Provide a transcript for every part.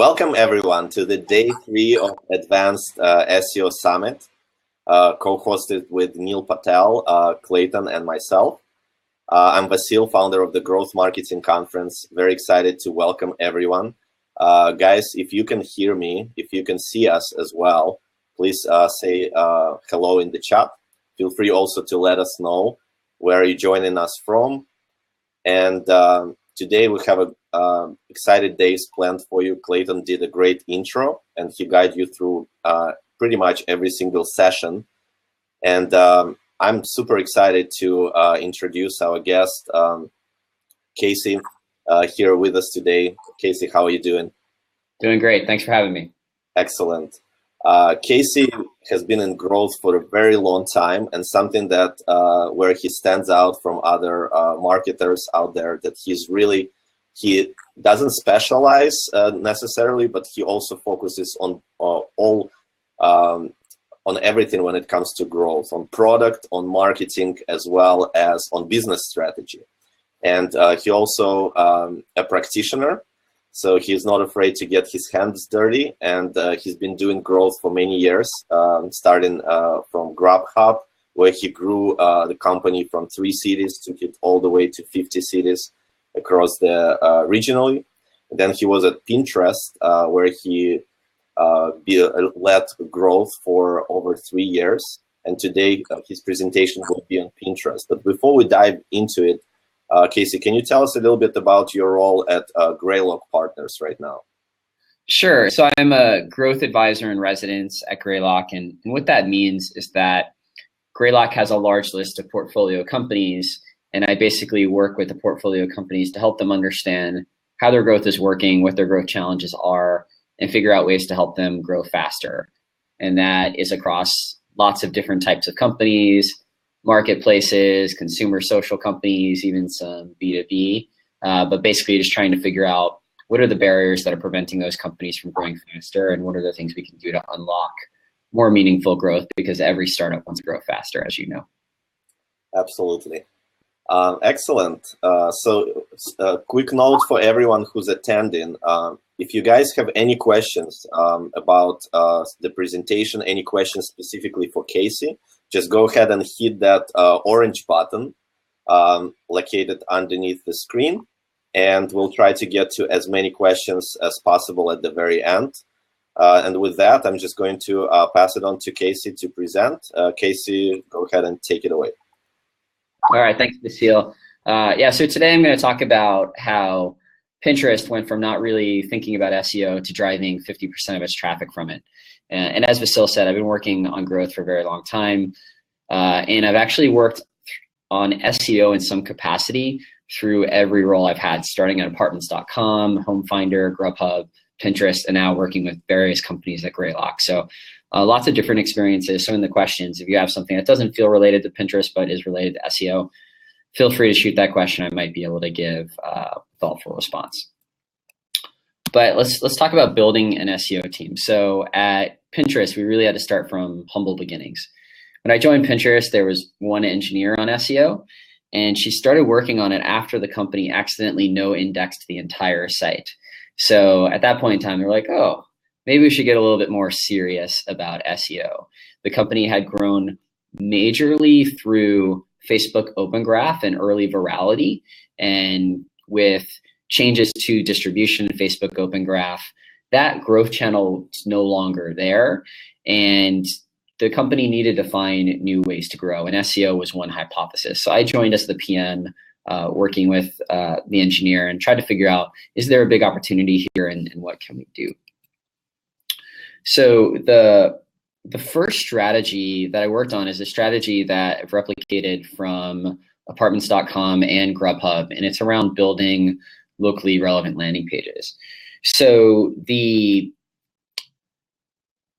Welcome everyone to the day 3 of Advanced SEO Summit, co-hosted with Neil Patel, Clayton, and myself. I'm Vasil, founder of the Growth Marketing Conference. Very excited to welcome everyone. Guys, if you can hear me, if you can see us as well, please say hello in the chat. Feel free also to let us know where you're joining us from. And today we have a excited days planned for you. Clayton did a great intro and he guided you through pretty much every single session. And I'm super excited to introduce our guest, Casey, here with us today. Casey, how are you doing? Doing great. Thanks for having me. Excellent. Casey has been in growth for a very long time, and something that where he stands out from other marketers out there, that he doesn't specialize necessarily, but he also focuses on on everything when it comes to growth, on product, on marketing, as well as on business strategy. And he also a practitioner. So he's not afraid to get his hands dirty, and he's been doing growth for many years, starting from Grubhub, where he grew the company from 3 cities, took it all the way to 50 cities across the regionally. And then he was at Pinterest, where he led growth for over 3 years. And today his presentation will be on Pinterest. But before we dive into it, Casey, can you tell us a little bit about your role at Greylock Partners right now? Sure. So I'm a growth advisor in residence at Greylock. And what that means is that Greylock has a large list of portfolio companies. And I basically work with the portfolio companies to help them understand how their growth is working, what their growth challenges are, and figure out ways to help them grow faster. And that is across lots of different types of companies, marketplaces, consumer social companies, even some B2B, but basically just trying to figure out what are the barriers that are preventing those companies from growing faster, and what are the things we can do to unlock more meaningful growth, because every startup wants to grow faster, as you know. Absolutely. Excellent. So quick note for everyone who's attending. If you guys have any questions about the presentation, any questions specifically for Casey, just go ahead and hit that orange button located underneath the screen, and we'll try to get to as many questions as possible at the very end. And with that, I'm just going to pass it on to Casey to present. Casey, go ahead and take it away. All right, thanks, Vasil. Yeah, so today I'm going to talk about how Pinterest went from not really thinking about SEO to driving 50% of its traffic from it. And as Vasil said, I've been working on growth for a very long time. And I've actually worked on SEO in some capacity through every role I've had, starting at apartments.com, Home Finder, Grubhub, Pinterest, and now working with various companies at Greylock. So lots of different experiences. So in the questions, if you have something that doesn't feel related to Pinterest but is related to SEO, feel free to shoot that question. I might be able to give a thoughtful response. But let's talk about building an SEO team. So at Pinterest, we really had to start from humble beginnings. When I joined Pinterest, there was one engineer on SEO, and she started working on it after the company accidentally no-indexed the entire site. So at that point in time, they were like, oh, maybe we should get a little bit more serious about SEO. The company had grown majorly through Facebook Open Graph and early virality, and with changes to distribution in Facebook Open Graph, that growth channel is no longer there, and the company needed to find new ways to grow, and SEO was one hypothesis. So I joined as the PM, working with the engineer, and tried to figure out, is there a big opportunity here, and what can we do? So the first strategy that I worked on is a strategy that I've replicated from apartments.com and Grubhub, and it's around building locally relevant landing pages. So the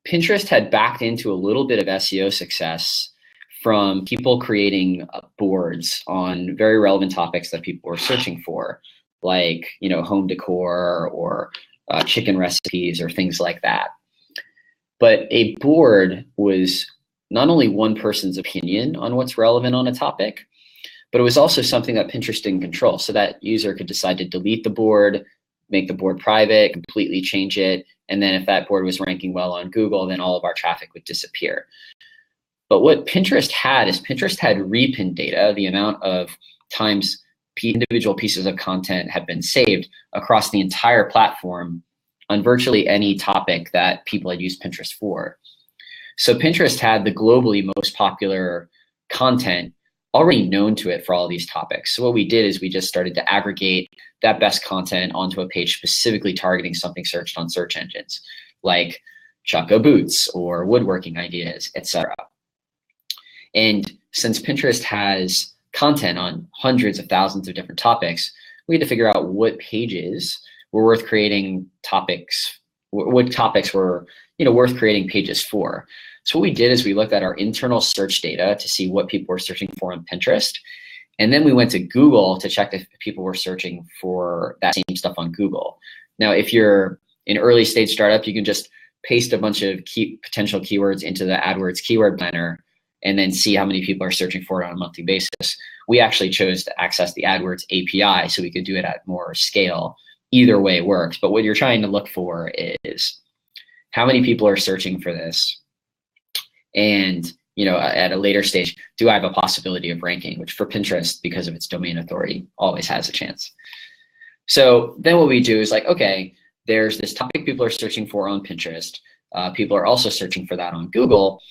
Pinterest had backed into a little bit of SEO success from people creating boards on very relevant topics that people were searching for, like, you know, home decor or chicken recipes or things like that. But a board was not only one person's opinion on what's relevant on a topic, but it was also something that Pinterest didn't control. So that user could decide to delete the board, make the board private, completely change it. And then if that board was ranking well on Google, then all of our traffic would disappear. But what Pinterest had is Pinterest had repin data, the amount of times individual pieces of content have been saved across the entire platform on virtually any topic that people had used Pinterest for. So Pinterest had the globally most popular content already known to it for all these topics. So what we did is we just started to aggregate that best content onto a page specifically targeting something searched on search engines, like Choco boots or woodworking ideas, etc. And since Pinterest has content on hundreds of thousands of different topics, we had to figure out what pages were worth creating topics, what topics were worth creating pages for. So what we did is we looked at our internal search data to see what people were searching for on Pinterest. And then we went to Google to check if people were searching for that same stuff on Google. Now, if you're an early stage startup, you can just paste a bunch of potential keywords into the AdWords keyword planner and then see how many people are searching for it on a monthly basis. We actually chose to access the AdWords API so we could do it at more scale. Either way works. But what you're trying to look for is how many people are searching for this. And at a later stage, do I have a possibility of ranking, which for Pinterest, because of its domain authority, always has a chance. So then what we do is like, okay, there's this topic people are searching for on Pinterest. People are also searching for that on Google.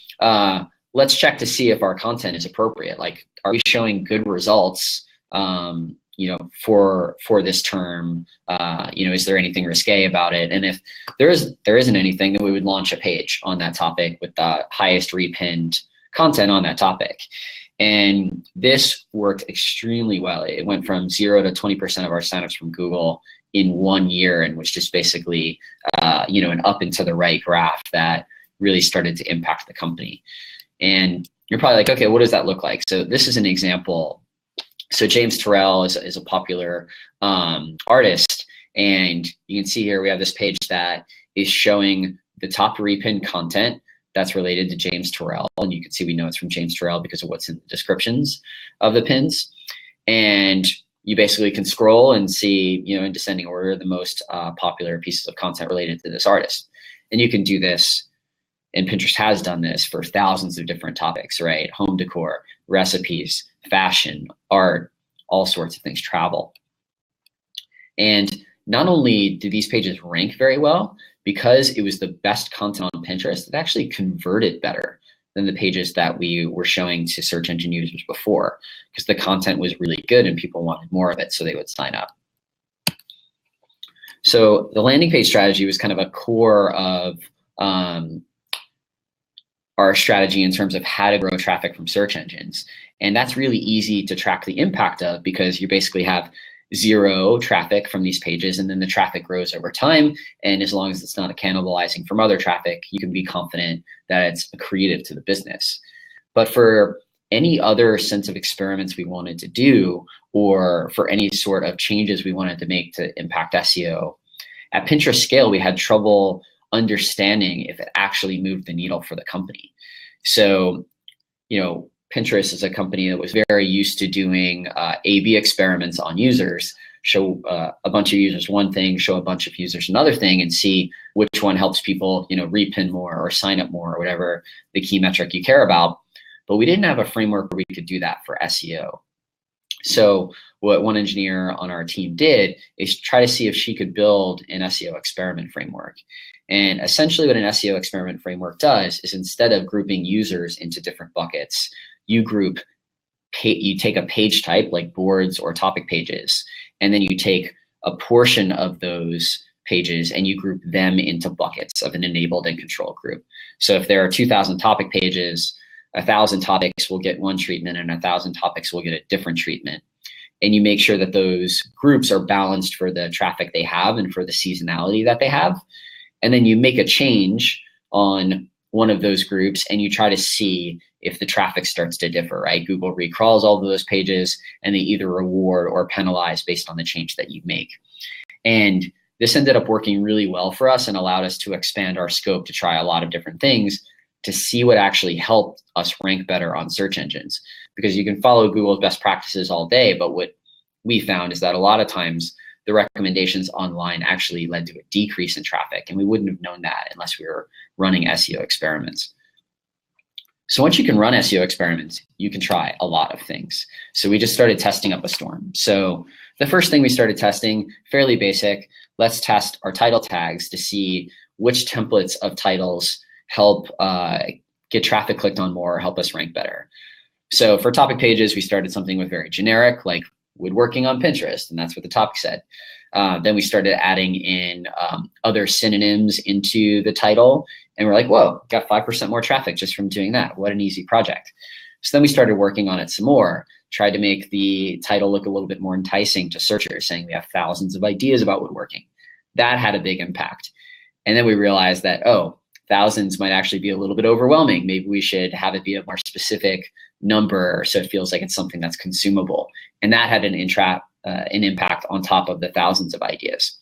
Let's check to see if our content is appropriate. Like, are we showing good results, for this term? Is there anything risque about it? And if there isn't anything, then we would launch a page on that topic with the highest repinned content on that topic. And this worked extremely well. It went from 0 to 20% of our signups from Google in 1 year, and was just basically, an up and to the right graph that really started to impact the company. And you're probably like, okay, what does that look like? So this is an example. So James Turrell is a popular artist, and you can see here we have this page that is showing the top repinned content that's related to James Turrell, and you can see we know it's from James Turrell because of what's in the descriptions of the pins. And you basically can scroll and see, in descending order, the most popular pieces of content related to this artist. And you can do this, and Pinterest has done this for thousands of different topics, right? Home decor, recipes, fashion, art, all sorts of things, travel. And not only do these pages rank very well, because it was the best content on Pinterest, it actually converted better than the pages that we were showing to search engine users before, because the content was really good and people wanted more of it, so they would sign up. So the landing page strategy was kind of a core of our strategy in terms of how to grow traffic from search engines. And that's really easy to track the impact of, because you basically have 0 traffic from these pages, and then the traffic grows over time. And as long as it's not cannibalizing from other traffic, you can be confident that it's accretive to the business. But for any other sense of experiments we wanted to do, or for any sort of changes we wanted to make to impact SEO, at Pinterest scale, we had trouble understanding if it actually moved the needle for the company. So, Pinterest is a company that was very used to doing A/B experiments on users, show a bunch of users one thing, show a bunch of users another thing, and see which one helps people, repin more or sign up more, or whatever the key metric you care about. But we didn't have a framework where we could do that for SEO. So what one engineer on our team did is try to see if she could build an SEO experiment framework. And essentially what an SEO experiment framework does is, instead of grouping users into different buckets, you take a page type like boards or topic pages, and then you take a portion of those pages and you group them into buckets of an enabled and control group. So if there are 2,000 topic pages, 1,000 topics will get one treatment and 1,000 topics will get a different treatment. And you make sure that those groups are balanced for the traffic they have and for the seasonality that they have. And then you make a change on one of those groups and you try to see if the traffic starts to differ, right? Google recrawls all of those pages and they either reward or penalize based on the change that you make. And this ended up working really well for us and allowed us to expand our scope to try a lot of different things to see what actually helped us rank better on search engines. Because you can follow Google's best practices all day, but what we found is that a lot of times the recommendations online actually led to a decrease in traffic. And we wouldn't have known that unless we were running SEO experiments. So once you can run SEO experiments, you can try a lot of things. So we just started testing up a storm. So the first thing we started testing, fairly basic, let's test our title tags to see which templates of titles help get traffic clicked on more, help us rank better. So for topic pages, we started something with very generic, like woodworking on Pinterest, and that's what the topic said. Then we started adding in other synonyms into the title, and we're like, whoa, got 5% more traffic just from doing that. What an easy project. So then we started working on it some more, tried to make the title look a little bit more enticing to searchers, saying we have thousands of ideas about woodworking. That had a big impact. And then we realized that, oh, thousands might actually be a little bit overwhelming. Maybe we should have it be a more specific number so it feels like it's something that's consumable. And that had an impact on top of the thousands of ideas.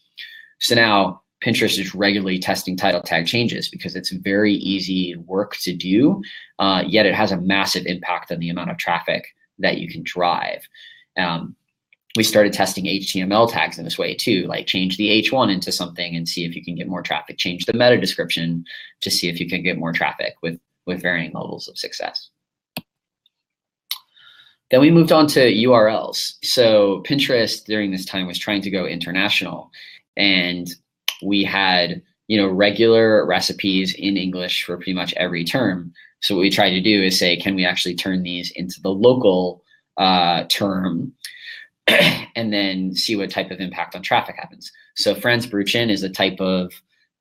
So now Pinterest is regularly testing title tag changes because it's very easy work to do, yet it has a massive impact on the amount of traffic that you can drive. We started testing HTML tags in this way too, like change the H1 into something and see if you can get more traffic, change the meta description to see if you can get more traffic with varying levels of success. Then we moved on to URLs. So Pinterest during this time was trying to go international, and we had, regular recipes in English for pretty much every term. So what we tried to do is say, can we actually turn these into the local term and then see what type of impact on traffic happens. So Franzbrötchen is a type of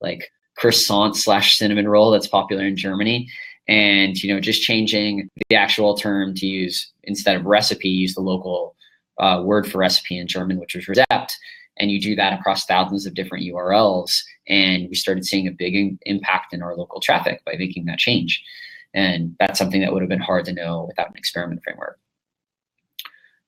like croissant / cinnamon roll that's popular in Germany. And, just changing the actual term to use, instead of recipe, use the local word for recipe in German, which was Rezept. And you do that across thousands of different URLs. And we started seeing a big impact in our local traffic by making that change. And that's something that would have been hard to know without an experiment framework.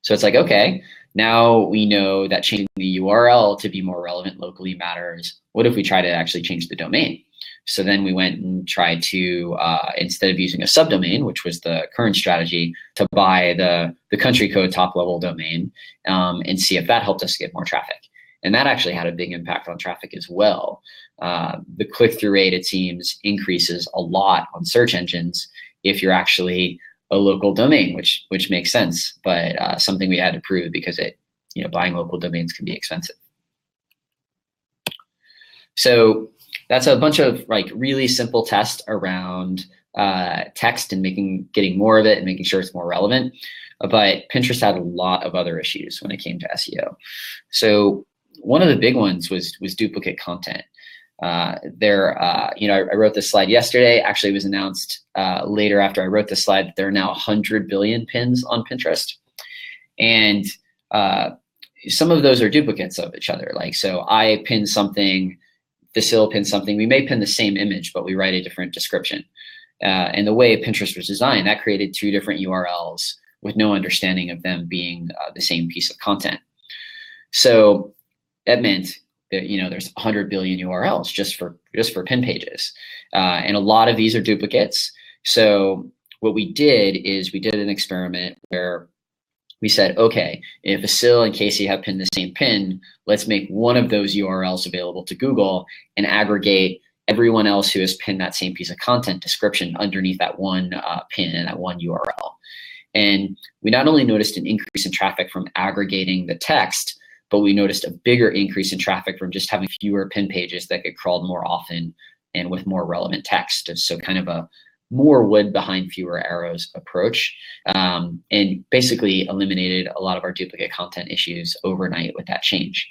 So it's like, okay, now we know that changing the URL to be more relevant locally matters. What if we try to actually change the domain? So then we went and tried to, instead of using a subdomain, which was the current strategy, to buy the country code top level domain and see if that helped us get more traffic. And that actually had a big impact on traffic as well. The click-through rate, it seems, increases a lot on search engines if you're actually a local domain, which makes sense, but something we had to prove because buying local domains can be expensive. So that's a bunch of really simple tests around text and getting more of it and making sure it's more relevant. But Pinterest had a lot of other issues when it came to SEO. So one of the big ones was duplicate content. I wrote this slide yesterday. Actually, it was announced later after I wrote this slide that there are now 100 billion pins on Pinterest. And some of those are duplicates of each other. So I pin something, Vasil pins something. We may pin the same image, but we write a different description. And the way Pinterest was designed, that created two different URLs with no understanding of them being the same piece of content. So that meant that, there's 100 billion URLs just for pin pages. And a lot of these are duplicates. So what we did is we did an experiment where we said, okay, if Vasil and Casey have pinned the same pin, let's make one of those URLs available to Google and aggregate everyone else who has pinned that same piece of content description underneath that one pin and that one URL. And we not only noticed an increase in traffic from aggregating the text, but we noticed a bigger increase in traffic from just having fewer pin pages that get crawled more often and with more relevant text. So kind of a more wood behind fewer arrows approach, and basically eliminated a lot of our duplicate content issues overnight with that change.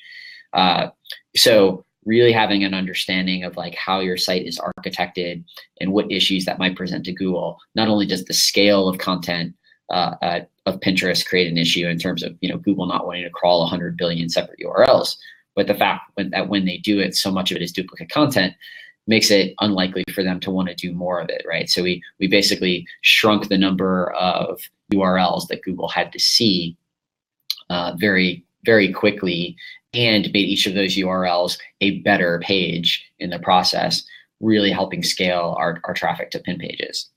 So really having an understanding of how your site is architected and what issues that might present to Google. Not only does the scale of content of Pinterest create an issue in terms of Google not wanting to crawl 100 billion separate URLs, but the fact that when they do it, so much of it is duplicate content makes it unlikely for them to want to do more of it, right? So we basically shrunk the number of URLs that Google had to see very, very quickly, and made each of those URLs a better page in the process, really helping scale our traffic to pin pages.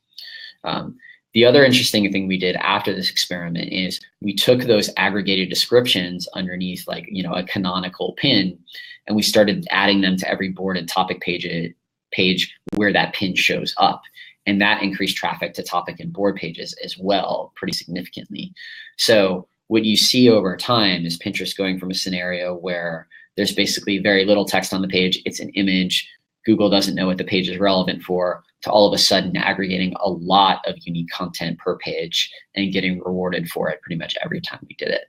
The other interesting thing we did after this experiment is we took those aggregated descriptions underneath, like, you know, a canonical pin, and we started adding them to every board and topic page where that pin shows up. And that increased traffic to topic and board pages as well, pretty significantly. So what you see over time is Pinterest going from a scenario where there's basically very little text on the page, it's an image, Google doesn't know what the page is relevant for, to all of a sudden aggregating a lot of unique content per page and getting rewarded for it pretty much every time we did it.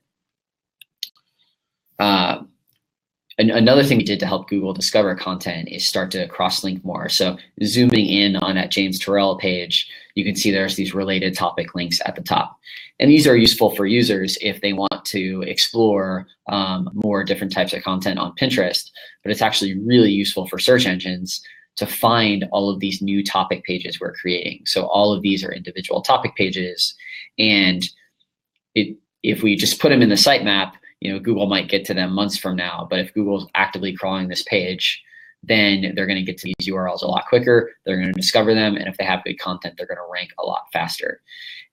Another thing we did to help Google discover content is start to cross-link more. So zooming in on that James Turrell page, you can see there's these related topic links at the top. And these are useful for users if they want to explore more different types of content on Pinterest, but it's actually really useful for search engines to find all of these new topic pages we're creating. So all of these are individual topic pages. And if we just put them in the sitemap, you know, Google might get to them months from now, but if Google's actively crawling this page, then they're going to get to these URLs a lot quicker. They're going to discover them. And if they have good content, they're going to rank a lot faster.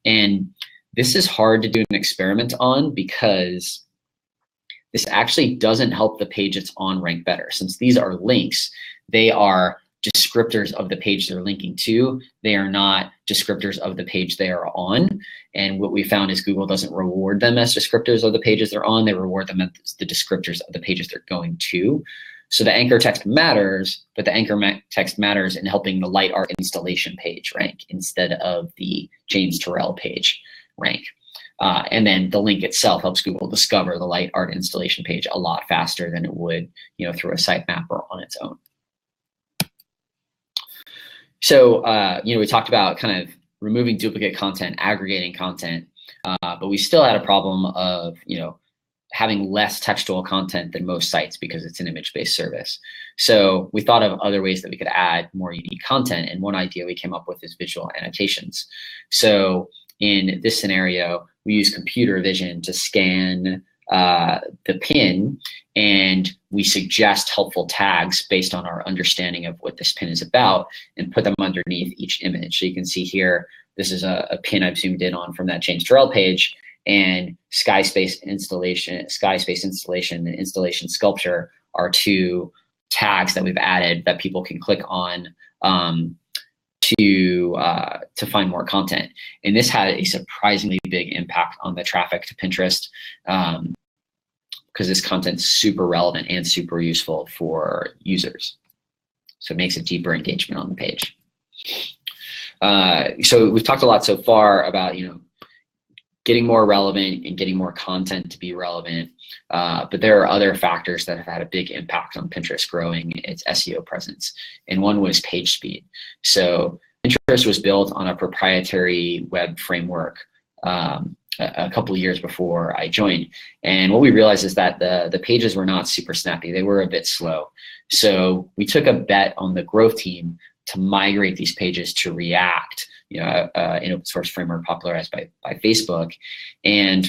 And this is hard to do an experiment on because this actually doesn't help the page it's on rank better. Since these are links, they are descriptors of the page they're linking to. They are not descriptors of the page they are on. And what we found is Google doesn't reward them as descriptors of the pages they're on. They reward them as the descriptors of the pages they're going to. So the anchor text matters, but the anchor text matters in helping the light art installation page rank instead of the James Turrell page rank. And then the link itself helps Google discover the light art installation page a lot faster than it would, you know, through a sitemap or on its own. So, you know, we talked about kind of removing duplicate content, aggregating content, but we still had a problem of, you know, having less textual content than most sites because it's an image-based service. So we thought of other ways that we could add more unique content. And one idea we came up with is visual annotations. So in this scenario, we use computer vision to scan the pin, and we suggest helpful tags based on our understanding of what this pin is about and put them underneath each image. So you can see here, this is a pin I've zoomed in on from that James Turrell page, and sky space installation, and installation sculpture are two tags that we've added that people can click on to find more content. And this had a surprisingly big impact on the traffic to Pinterest because this content's super relevant and super useful for users. So it makes a deeper engagement on the page. So we've talked a lot so far about, you know, getting more relevant and getting more content to be relevant. But there are other factors that have had a big impact on Pinterest growing its SEO presence. And one was page speed. So Pinterest was built on a proprietary web framework a couple of years before I joined. And what we realized is that the pages were not super snappy. They were a bit slow. So we took a bet on the growth team to migrate these pages to React, you know, an open source framework popularized by Facebook. And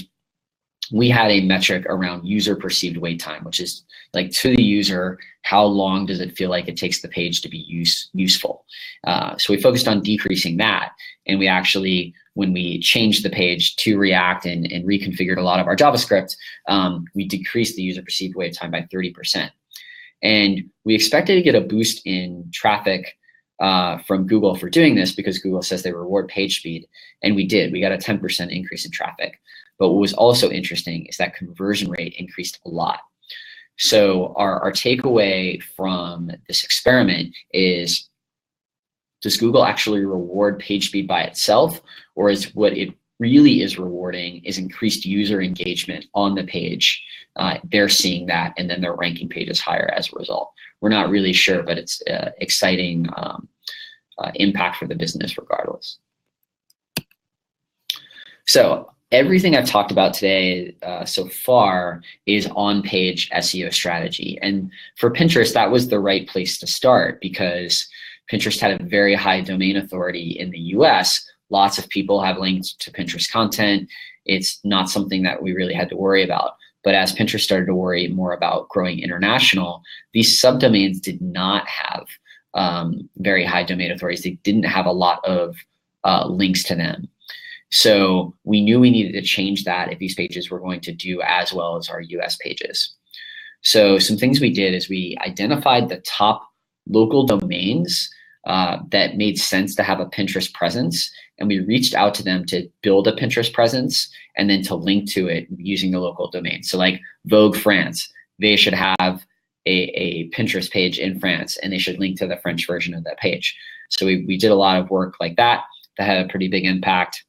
we had a metric around user perceived wait time, which is like, to the user, how long does it feel like it takes the page to be useful? So we focused on decreasing that. And we actually, when we changed the page to React and reconfigured a lot of our JavaScript, we decreased the user perceived wait time by 30%. And we expected to get a boost in traffic from Google for doing this because Google says they reward page speed. And we did. We got a 10% increase in traffic. But what was also interesting is that conversion rate increased a lot. So our takeaway from this experiment is, does Google actually reward page speed by itself, or is what it really is rewarding is increased user engagement on the page? They're seeing that, and then they're ranking pages higher as a result. We're not really sure, but it's exciting impact for the business regardless. So everything I've talked about today so far is on-page SEO strategy. And for Pinterest, that was the right place to start because Pinterest had a very high domain authority in the US. Lots of people have linked to Pinterest content. It's not something that we really had to worry about. But as Pinterest started to worry more about growing international, these subdomains did not have very high domain authorities. They didn't have a lot of links to them. So we knew we needed to change that if these pages were going to do as well as our US pages. So some things we did is we identified the top local domains that made sense to have a Pinterest presence. And we reached out to them to build a Pinterest presence and then to link to it using the local domain. So like Vogue France, they should have a Pinterest page in France and they should link to the French version of that page. So we did a lot of work like that had a pretty big impact.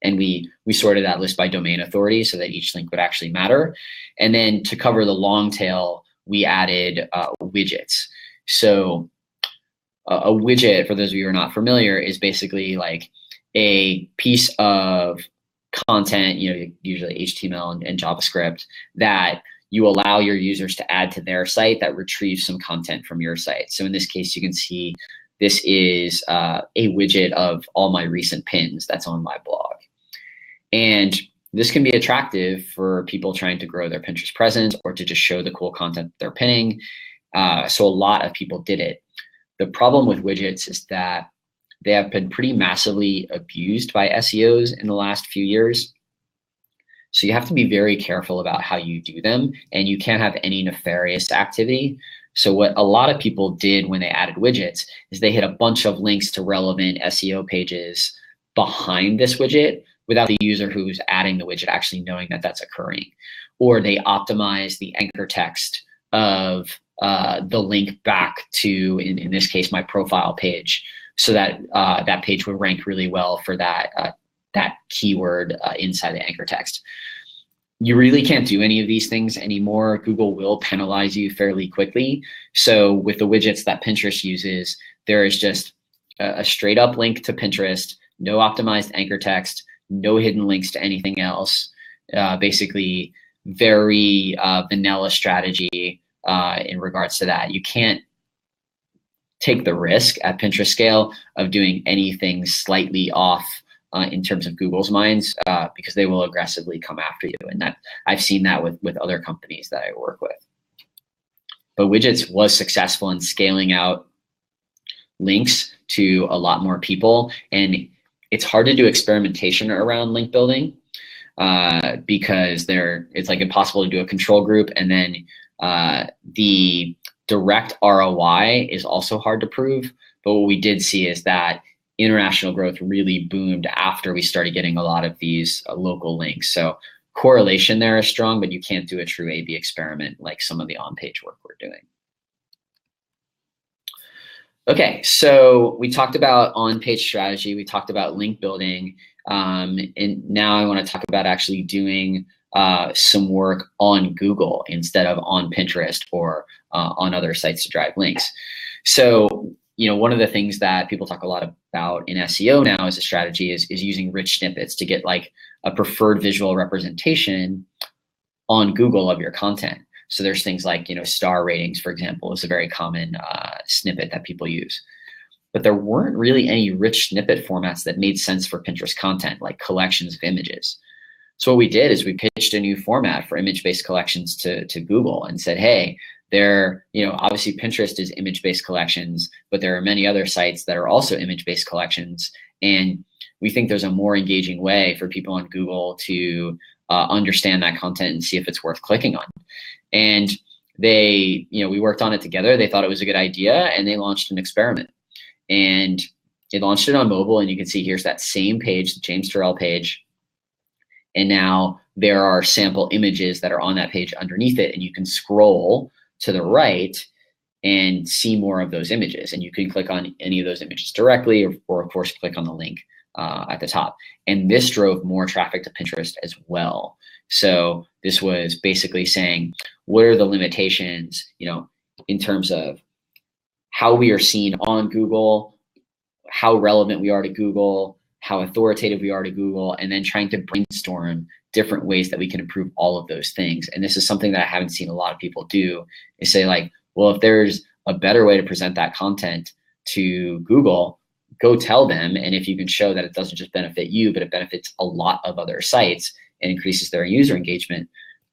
And we sorted that list by domain authority so that each link would actually matter. And then to cover the long tail, we added widgets. So a widget, for those of you who are not familiar, is basically like a piece of content, usually HTML and JavaScript, that you allow your users to add to their site that retrieves some content from your site. So in this case, you can see this is a widget of all my recent pins that's on my blog. And this can be attractive for people trying to grow their Pinterest presence or to just show the cool content they're pinning. So a lot of people did it. The problem with widgets is that they have been pretty massively abused by SEOs in the last few years. So you have to be very careful about how you do them, and you can't have any nefarious activity. So what a lot of people did when they added widgets is they hit a bunch of links to relevant SEO pages behind this widget without the user who's adding the widget actually knowing that that's occurring. Or they optimize the anchor text of the link back to, in this case, my profile page, so that that page would rank really well for that keyword inside the anchor text. You really can't do any of these things anymore. Google will penalize you fairly quickly. So with the widgets that Pinterest uses, there is just a straight up link to Pinterest, no optimized anchor text, no hidden links to anything else. Basically, very vanilla strategy in regards to that. You can't take the risk at Pinterest scale of doing anything slightly off in terms of Google's minds, because they will aggressively come after you. And that I've seen that with other companies that I work with. But widgets was successful in scaling out links to a lot more people. And it's hard to do experimentation around link building because it's like impossible to do a control group. And then the direct ROI is also hard to prove. But what we did see is that international growth really boomed after we started getting a lot of these local links. So correlation there is strong, but you can't do a true A/B experiment like some of the on-page work we're doing. Okay, so we talked about on-page strategy, we talked about link building, and now I want to talk about actually doing some work on Google instead of on Pinterest or on other sites to drive links. So one of the things that people talk a lot about in SEO now as a strategy is using rich snippets to get like a preferred visual representation on Google of your content. So there's things like, star ratings, for example, is a very common snippet that people use. But there weren't really any rich snippet formats that made sense for Pinterest content, like collections of images. So what we did is we pitched a new format for image-based collections to Google and said, hey, obviously Pinterest is image-based collections, but there are many other sites that are also image-based collections. And we think there's a more engaging way for people on Google to understand that content and see if it's worth clicking on. And we worked on it together. They thought it was a good idea and they launched an experiment. And they launched it on mobile, and you can see here's that same page, the James Turrell page. And now there are sample images that are on that page underneath it, and you can scroll to the right and see more of those images. And you can click on any of those images directly, or of course, click on the link at the top. And this drove more traffic to Pinterest as well. So this was basically saying, what are the limitations, in terms of how we are seen on Google, how relevant we are to Google, how authoritative we are to Google, and then trying to brainstorm different ways that we can improve all of those things. And this is something that I haven't seen a lot of people do, is say like, well, if there's a better way to present that content to Google, go tell them. And if you can show that it doesn't just benefit you, but it benefits a lot of other sites and increases their user engagement,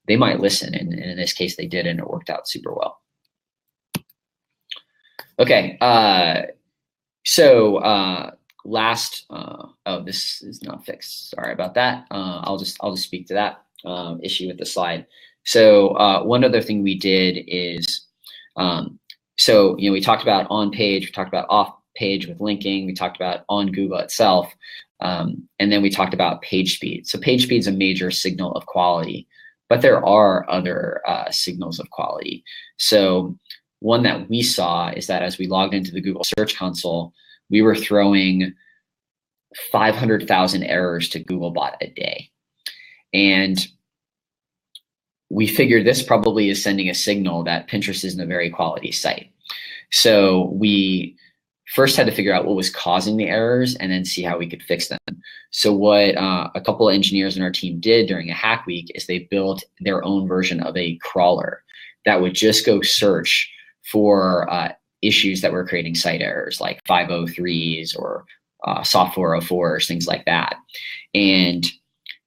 they might listen. And in this case, they did, and it worked out super well. Okay, so last Oh, this is not fixed. Sorry about that. I'll just speak to that issue with the slide. So one other thing we did is, so we talked about on page, we talked about off page with linking, we talked about on Google itself, and then we talked about page speed. So page speed is a major signal of quality, but there are other signals of quality. So one that we saw is that as we logged into the Google Search Console, we were throwing 500,000 errors to Googlebot a day. And we figured this probably is sending a signal that Pinterest isn't a very quality site. So we first had to figure out what was causing the errors and then see how we could fix them. So what a couple of engineers in our team did during a hack week is they built their own version of a crawler that would just go search for issues that were creating site errors like 503s or soft 404s, things like that. And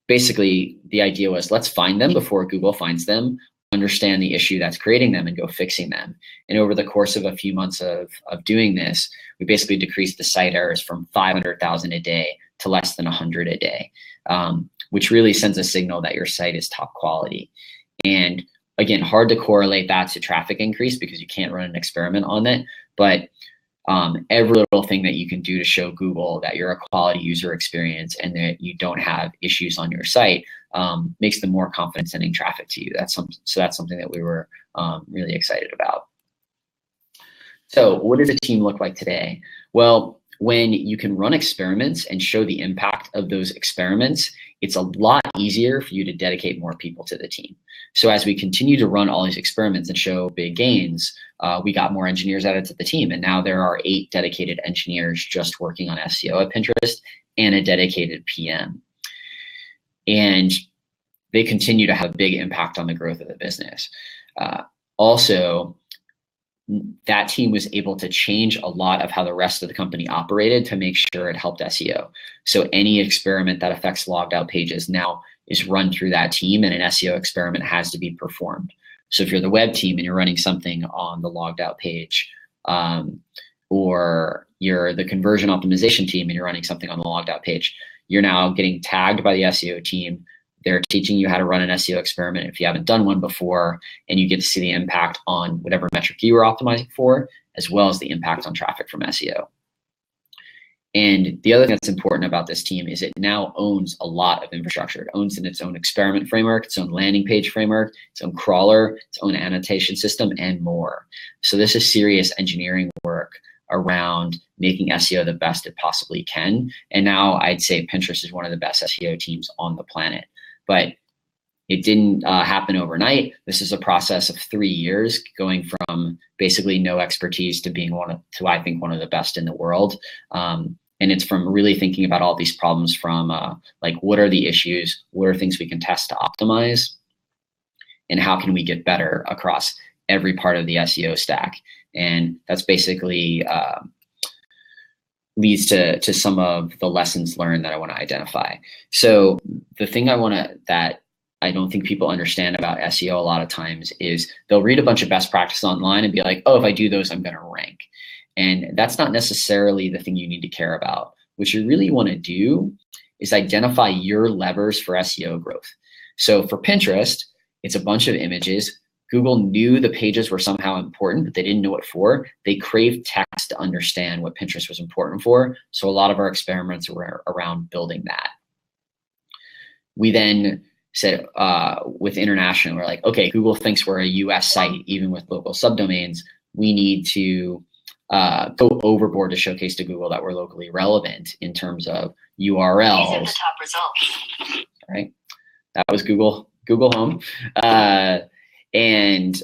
basically the idea was, let's find them before Google finds them, understand the issue that's creating them, and go fixing them. And over the course of a few months of doing this, we basically decreased the site errors from 500,000 a day to less than 100 a day, which really sends a signal that your site is top quality. And again, hard to correlate that to traffic increase because you can't run an experiment on it, but every little thing that you can do to show Google that you're a quality user experience and that you don't have issues on your site makes them more confident sending traffic to you. So that's something that we were really excited about. So what does a team look like today? Well, when you can run experiments and show the impact of those experiments, it's a lot easier for you to dedicate more people to the team. So as we continue to run all these experiments and show big gains, we got more engineers added to the team. And now there are 8 dedicated engineers just working on SEO at Pinterest and a dedicated PM. And they continue to have a big impact on the growth of the business. Also, that team was able to change a lot of how the rest of the company operated to make sure it helped SEO. So any experiment that affects logged out pages now is run through that team, and an SEO experiment has to be performed. So if you're the web team and you're running something on the logged out page, or you're the conversion optimization team and you're running something on the logged out page, you're now getting tagged by the SEO team. They're teaching you how to run an SEO experiment if you haven't done one before, and you get to see the impact on whatever metric you were optimizing for, as well as the impact on traffic from SEO. And the other thing that's important about this team is it now owns a lot of infrastructure. It owns its own experiment framework, its own landing page framework, its own crawler, its own annotation system, and more. So this is serious engineering work around making SEO the best it possibly can. And now I'd say Pinterest is one of the best SEO teams on the planet. But it didn't happen overnight. This is a process of 3 years, going from basically no expertise to being I think one of the best in the world. And it's from really thinking about all these problems from like, what are the issues? What are things we can test to optimize? And how can we get better across every part of the SEO stack? And that's basically leads to some of the lessons learned that I want to identify. So the thing that I don't think people understand about SEO a lot of times is they'll read a bunch of best practices online and be like, oh, if I do those, I'm going to rank. And that's not necessarily the thing you need to care about. What you really want to do is identify your levers for SEO growth. So for Pinterest, it's a bunch of images. Google knew the pages were somehow important, but they didn't know what for. They craved text to understand what Pinterest was important for. So a lot of our experiments were around building that. We then said with international, we're like, okay, Google thinks we're a US site, even with local subdomains. We need to go overboard to showcase to Google that we're locally relevant in terms of URLs. These are the top results. All right, that was Google Home. And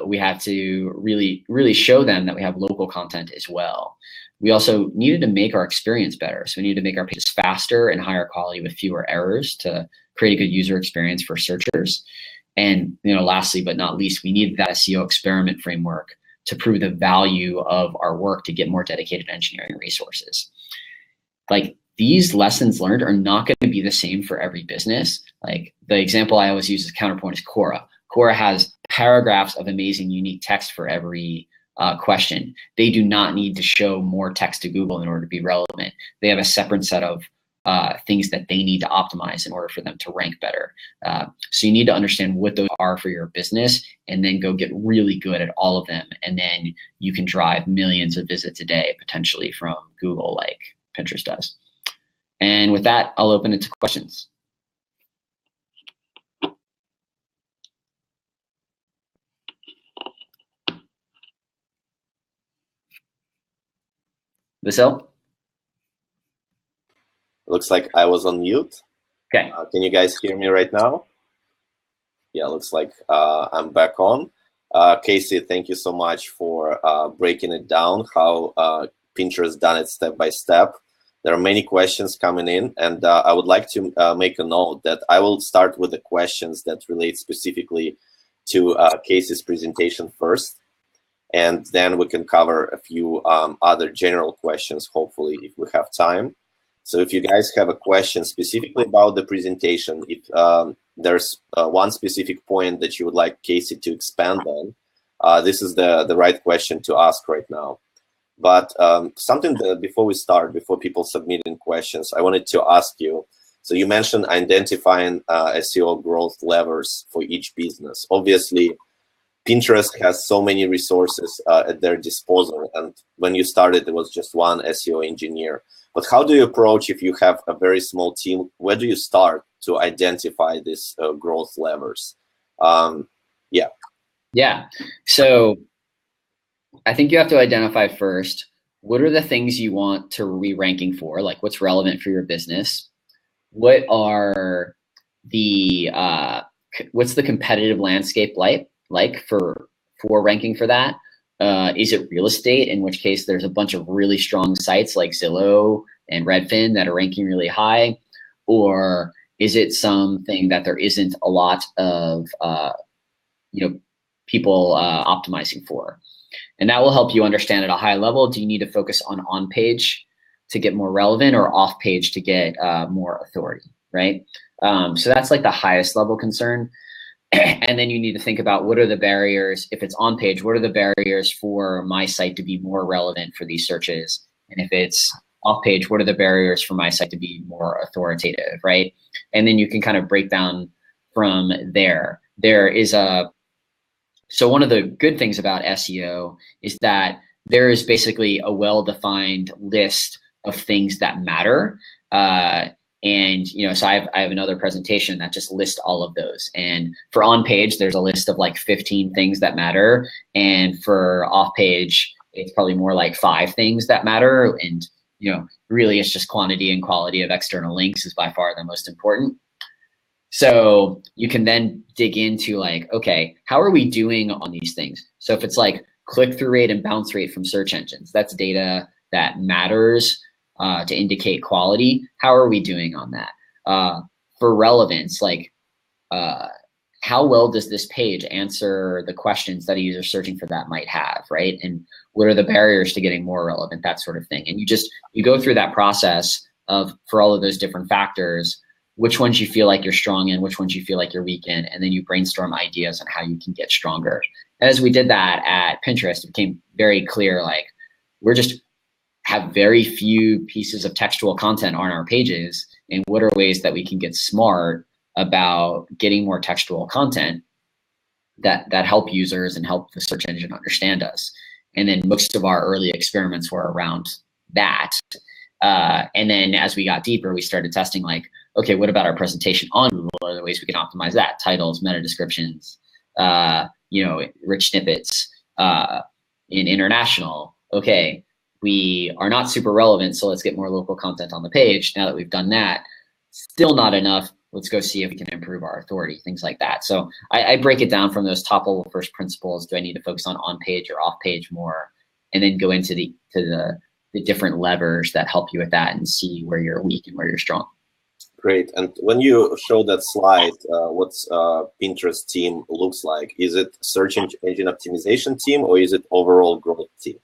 we have to really show them that we have local content as well. We also needed to make our experience better. So we needed to make our pages faster and higher quality with fewer errors to create a good user experience for searchers. And lastly, but not least, we needed that SEO experiment framework to prove the value of our work to get more dedicated engineering resources. Like, these lessons learned are not going to be the same for every business. Like, the example I always use as counterpoint is Quora. Quora has paragraphs of amazing, unique text for every question. They do not need to show more text to Google in order to be relevant. They have a separate set of things that they need to optimize in order for them to rank better. So you need to understand what those are for your business, and then go get really good at all of them. And then you can drive millions of visits a day, potentially from Google, like Pinterest does. And with that, I'll open it to questions. Vasil? Looks like I was on mute. Okay. Can you guys hear me right now? Yeah, looks like I'm back on. Casey, thank you so much for breaking it down, how Pinterest done it step by step. There are many questions coming in, and I would like to make a note that I will start with the questions that relate specifically to Casey's presentation first, and then we can cover a few other general questions, hopefully, if we have time. So if you guys have a question specifically about the presentation, if there's one specific point that you would like Casey to expand on, this is the right question to ask right now. But something that before we start, before people submitting questions, I wanted to ask you. So you mentioned identifying SEO growth levers for each business. Obviously, Pinterest has so many resources at their disposal. And when you started, there was just one SEO engineer. But how do you approach if you have a very small team? Where do you start to identify these growth levers? Yeah. So I think you have to identify first, what are the things you want to be ranking for? Like, what's relevant for your business? What are the what's the competitive landscape like for ranking for that? Is it real estate? In which case, there's a bunch of really strong sites like Zillow and Redfin that are ranking really high. Or is it something that there isn't a lot of people optimizing for? And that will help you understand at a high level, do you need to focus on page to get more relevant, or off page to get more authority, right? So that's like the highest level concern. And then you need to think about, what are the barriers? If it's on page, what are the barriers for my site to be more relevant for these searches? And if it's off page, what are the barriers for my site to be more authoritative, right? And then you can kind of break down from there. So one of the good things about SEO is that there is basically a well-defined list of things that matter. So I have another presentation that just lists all of those. And for on page, there's a list of like 15 things that matter. And for off page, it's probably more like 5 things that matter. And, really it's just quantity and quality of external links is by far the most important. So you can then dig into like, okay, how are we doing on these things? So if it's like click-through rate and bounce rate from search engines, that's data that matters to indicate quality. How are we doing on that? For relevance, like how well does this page answer the questions that a user searching for that might have, right? And what are the barriers to getting more relevant, that sort of thing. And you go through that process of, for all of those different factors, which ones you feel like you're strong in, which ones you feel like you're weak in, and then you brainstorm ideas on how you can get stronger. And as we did that at Pinterest, it became very clear, like, we're just have very few pieces of textual content on our pages, and what are ways that we can get smart about getting more textual content that help users and help the search engine understand us. And then most of our early experiments were around that. And then as we got deeper, we started testing like, okay, what about our presentation on Google? What are the ways we can optimize that? Titles, meta descriptions, rich snippets, in international. Okay, we are not super relevant, so let's get more local content on the page. Now that we've done that, still not enough. Let's go see if we can improve our authority, things like that. So I break it down from those top level first principles. Do I need to focus on page or off page more? And then go into the different levers that help you with that and see where you're weak and where you're strong. Great. And when you show that slide, what's Pinterest team looks like? Is it search engine optimization team, or is it overall growth team?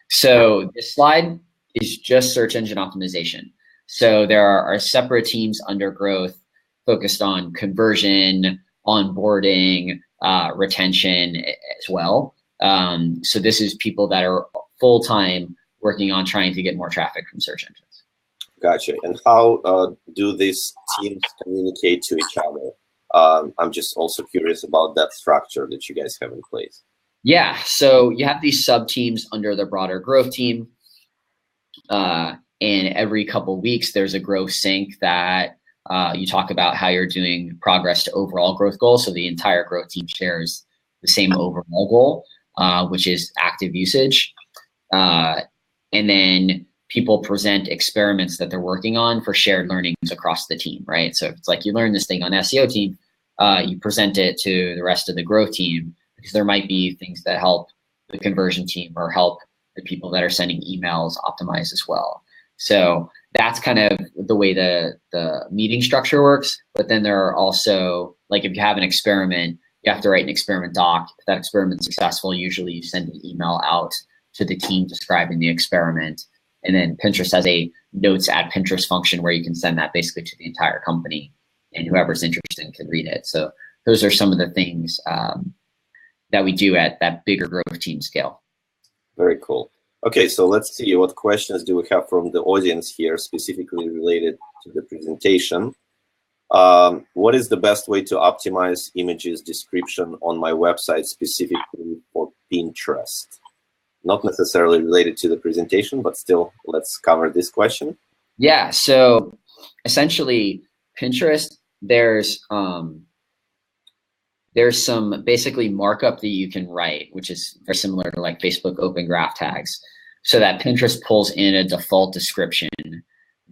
So this slide is just search engine optimization. So there are separate teams under growth focused on conversion, onboarding, retention as well. So this is people that are full-time working on trying to get more traffic from search engines. Gotcha. And how do these teams communicate to each other? I'm just also curious about that structure that you guys have in place. Yeah, so you have these sub teams under the broader growth team. And every couple weeks, there's a growth sync that you talk about how you're doing progress to overall growth goals. So the entire growth team shares the same overall goal, which is active usage. And then people present experiments that they're working on for shared learnings across the team, right? So if it's like you learn this thing on SEO team, you present it to the rest of the growth team because there might be things that help the conversion team or help the people that are sending emails optimize as well. So that's kind of the way the meeting structure works. But then there are also, like if you have an experiment, you have to write an experiment doc. If that experiment's successful, usually you send an email out to the team describing the experiment. And then Pinterest has a notes at Pinterest function where you can send that basically to the entire company and whoever's interested can read it. So those are some of the things that we do at that bigger growth team scale. Very cool. Okay, so let's see, what questions do we have from the audience here, specifically related to the presentation? What is the best way to optimize images description on my website, specifically for Pinterest? Not necessarily related to the presentation, but still, let's cover this question. Yeah, so essentially, Pinterest, there's some basically markup that you can write, which is very similar to like Facebook open graph tags, so that Pinterest pulls in a default description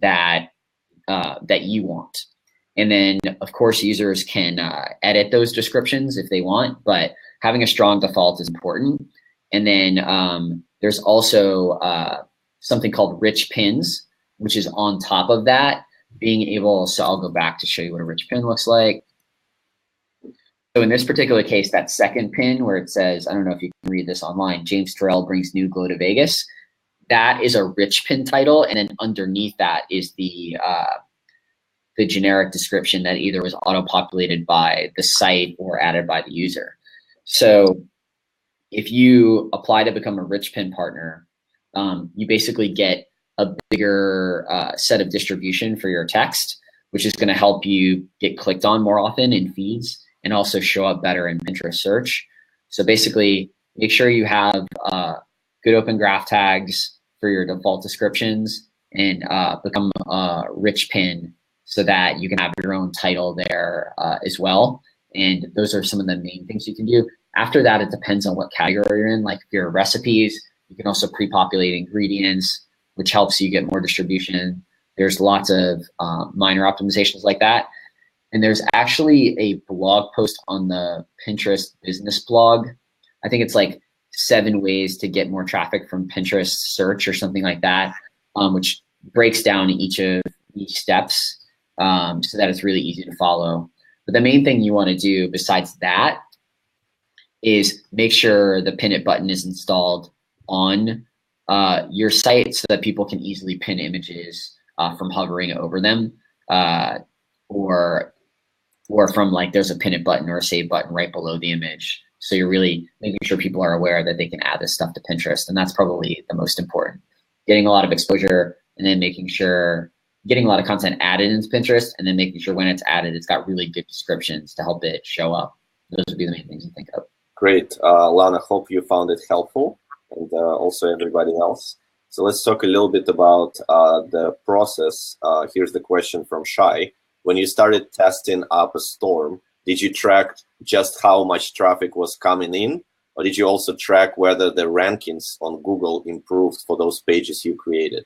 that that you want. And then, of course, users can edit those descriptions if they want, but having a strong default is important. And then there's also something called rich pins, which is on top of that, being able, so I'll go back to show you what a rich pin looks like. So in this particular case, that second pin where it says, I don't know if you can read this online, James Terrell brings new glow to Vegas, that is a rich pin title. And then underneath that is the generic description that either was auto-populated by the site or added by the user. So if you apply to become a rich pin partner, you basically get a bigger set of distribution for your text, which is going to help you get clicked on more often in feeds and also show up better in Pinterest search. So basically, make sure you have good open graph tags for your default descriptions and become a rich pin so that you can have your own title there as well. And those are some of the main things you can do. After that, it depends on what category you're in. Like if you're recipes, you can also pre-populate ingredients, which helps you get more distribution. There's lots of minor optimizations like that. And there's actually a blog post on the Pinterest business blog. I think it's like 7 ways to get more traffic from Pinterest search or something like that, which breaks down each steps so that it's really easy to follow. But the main thing you want to do besides that is make sure the pin it button is installed on your site so that people can easily pin images from hovering over them or from like there's a pin it button or a save button right below the image. So you're really making sure people are aware that they can add this stuff to Pinterest. And that's probably the most important. Getting a lot of exposure and then making sure getting a lot of content added into Pinterest and then making sure when it's added, it's got really good descriptions to help it show up. Those would be the main things to think of. Great. Lana, hope you found it helpful and also everybody else. So let's talk a little bit about the process. Here's the question from Shai. When you started testing up a storm, did you track just how much traffic was coming in? Or did you also track whether the rankings on Google improved for those pages you created?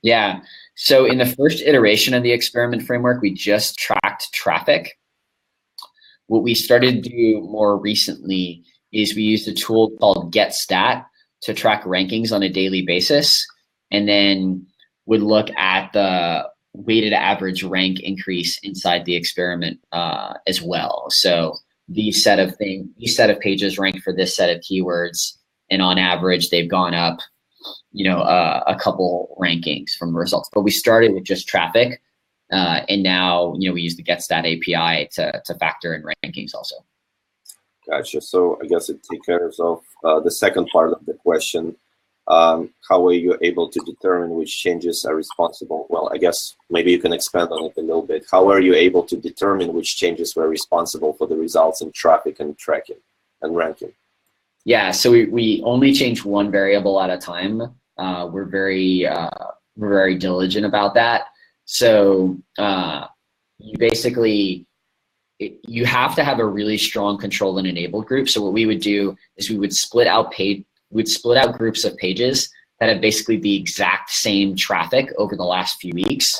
Yeah. So in the first iteration of the experiment framework, we just tracked traffic. What we started to do more recently is we used a tool called GetStat to track rankings on a daily basis, and then would look at the weighted average rank increase inside the experiment as well. So these set of pages rank for this set of keywords, and on average, they've gone up, a couple rankings from the results. But we started with just traffic, and now we use the GetStat API to factor in rankings also. Gotcha. So I guess it takes care of the second part of the question. How are you able to determine which changes are responsible? Well, I guess maybe you can expand on it a little bit. How are you able to determine which changes were responsible for the results in traffic and tracking and ranking? Yeah, so we only change one variable at a time. We're very diligent about that. So you basically, you have to have a really strong control and enabled group. So what we would do is we would split out groups of pages that have basically the exact same traffic over the last few weeks.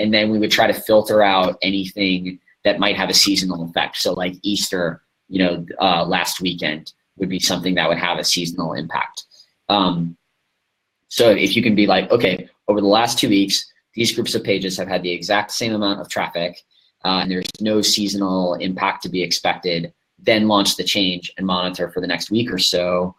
And then we would try to filter out anything that might have a seasonal effect. So like Easter, last weekend would be something that would have a seasonal impact. So if you can be like, okay, over the last 2 weeks, these groups of pages have had the exact same amount of traffic, and there's no seasonal impact to be expected, then launch the change and monitor for the next week or so